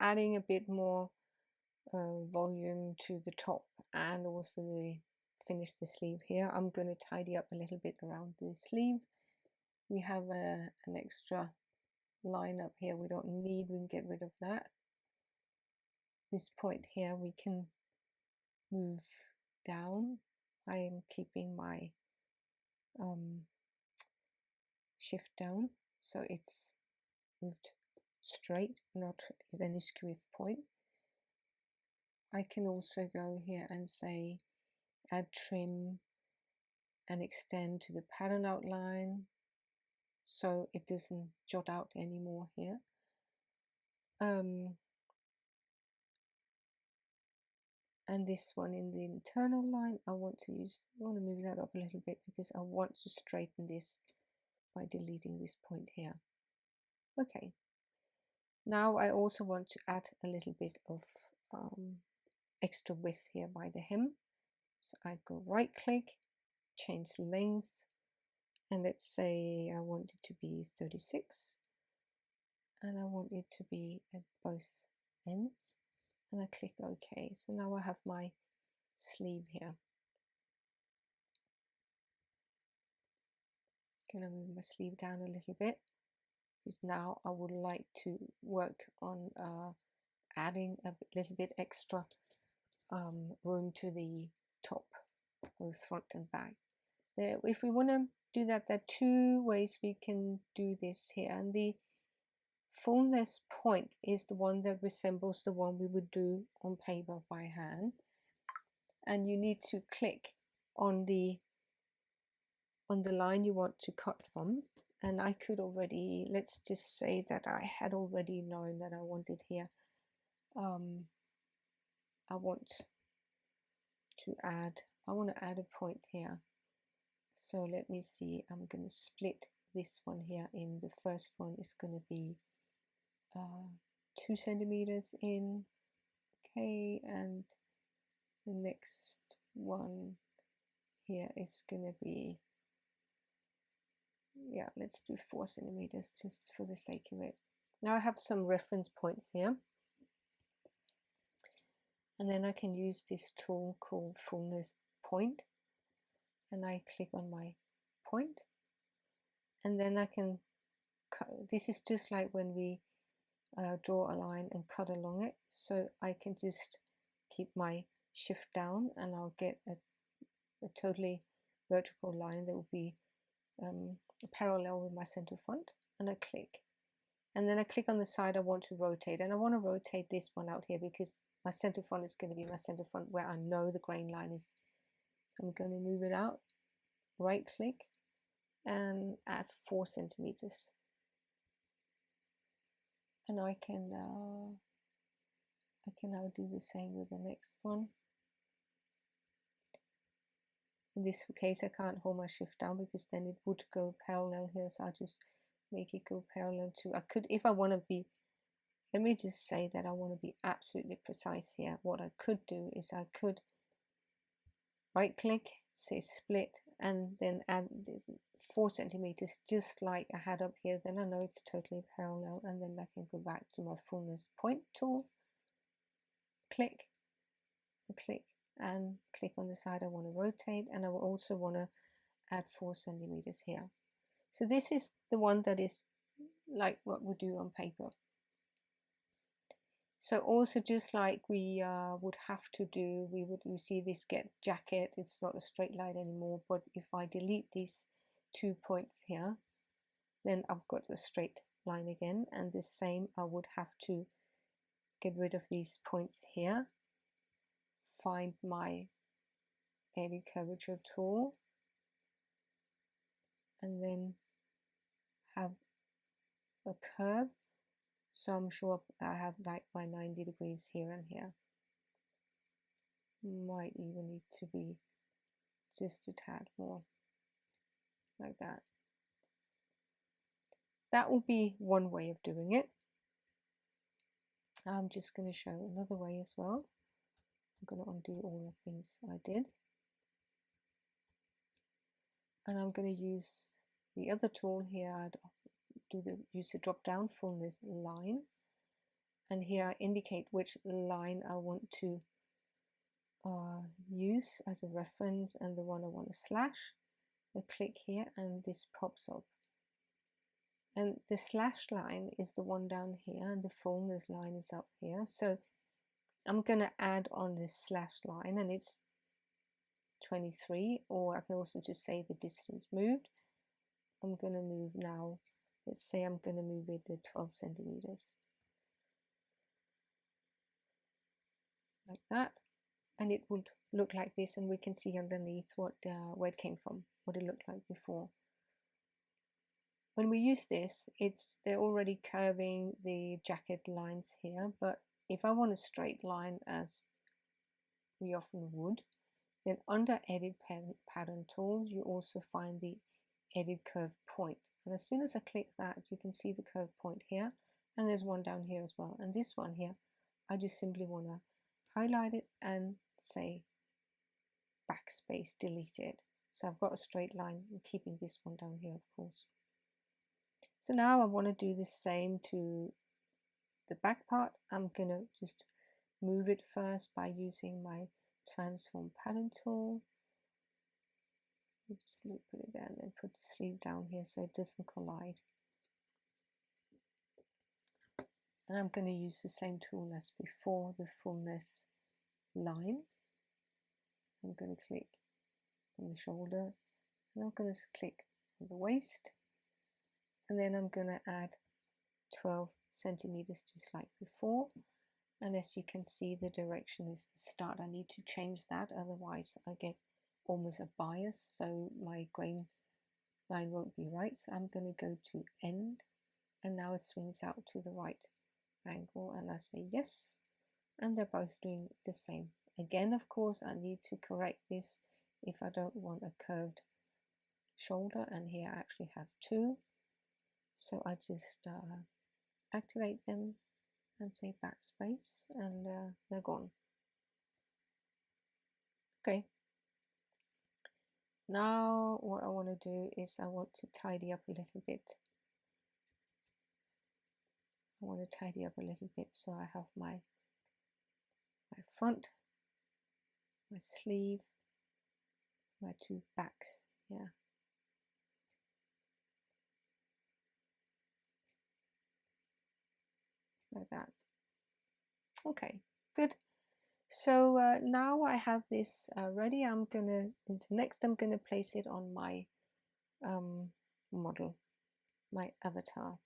adding a bit more volume to the top and also finish the sleeve here. I'm going to tidy up a little bit around the sleeve. We have an extra line up here we don't need, we can get rid of that. This point here we can move down. I am keeping my shift down so it's moved straight, not at any skew point. I can also go here and say add trim and extend to the pattern outline so it doesn't jot out anymore here. And this one in the internal line, I want to move that up a little bit because I want to straighten this by deleting this point here. Okay. Now I also want to add a little bit of extra width here by the hem. So I go right click, change length, and let's say I want it to be 36, and I want it to be at both ends, and I click OK. So now I have my sleeve here. Going to move my sleeve down a little bit because now I would like to work on adding a little bit extra room to the top, both front and back. If we want to do that, there are two ways we can do this here, and the fullness point is the one that resembles the one we would do on paper by hand, and you need to click on the line you want to cut from. And I could already, let's just say that I had already known that I wanted here. I want to add a point here. So let me see, I'm going to split this one here in. The first one is going to be 2 centimeters in, okay, and the next one here is going to be, yeah, let's do 4 centimeters just for the sake of it. Now I have some reference points here, and then I can use this tool called Fulness Point, and I click on my point, and then I can cut. This is just like when we draw a line and cut along it, so I can just keep my shift down and I'll get a totally vertical line that will be parallel with my center front, and I click, and then I click on the side I want to rotate, and I want to rotate this one out here because my center front is going to be my center front where I know the grain line is. So I'm going to move it out, right click, and add 4 centimeters, and I can now do the same with the next one. In this case I can't hold my shift down because then it would go parallel here, so I'll just make it go parallel to, I could, if I want to be, let me just say that I want to be absolutely precise here. What I could do is I could right click, say split, and then add this 4 centimeters just like I had up here. Then I know it's totally parallel, and then I can go back to my fullness point tool, click, and click on the side I want to rotate, and I will also want to add 4 centimeters here. So this is the one that is like what we do on paper. So also just like we would have to do, you see this get jacket, it's not a straight line anymore, but if I delete these 2 points here, then I've got a straight line again, and the same I would have to get rid of these points here, find my eddy curvature tool, and then have a curve. So I'm sure I have like my 90 degrees here and here. Might even need to be just a tad more, like that. That will be one way of doing it. I'm just going to show another way as well. I'm going to undo all the things I did. And I'm going to use the other tool here. I'd use the drop down fullness line. and here I indicate which line I want to use as a reference and the one I want to slash. I click here and this pops up. And the slash line is the one down here and the Fulness line is up here. So I'm going to add on this slash line and it's 23, or I can also just say the distance moved. I'm going to move now, let's say I'm going to move it to 12 centimeters. Like that. And it would look like this, and we can see underneath what where it came from, what it looked like before. When we use this, they're already curving the jacket lines here, but if I want a straight line, as we often would, then under Edit Pattern Tools, you also find the Edit Curve Point. And as soon as I click that, you can see the curve point here, and there's one down here as well. And this one here, I just simply want to highlight it and say backspace, delete it. So I've got a straight line, I'm keeping this one down here, of course. So now I want to do the same to the back part. I'm going to just move it first by using my transform pattern tool. Just put it there and then put the sleeve down here so it doesn't collide. And I'm going to use the same tool as before, the Fulness line. I'm going to click on the shoulder and I'm going to click on the waist, and then I'm going to add 12 centimeters just like before. And as you can see, the direction is the start. I need to change that, otherwise I get almost a bias, so my grain line won't be right. So I'm going to go to end, and now it swings out to the right angle, and I say yes, and they're both doing the same. Again, of course, I need to correct this if I don't want a curved shoulder, and here I actually have two. So I just activate them and say backspace, and they're gone. Okay. Now what I want to do is I want to tidy up a little bit. I want to tidy up a little bit, so I have my front, my sleeve, my two backs. Yeah. Like that. Okay, good. So now I have this ready. I'm gonna place it on my model, my avatar.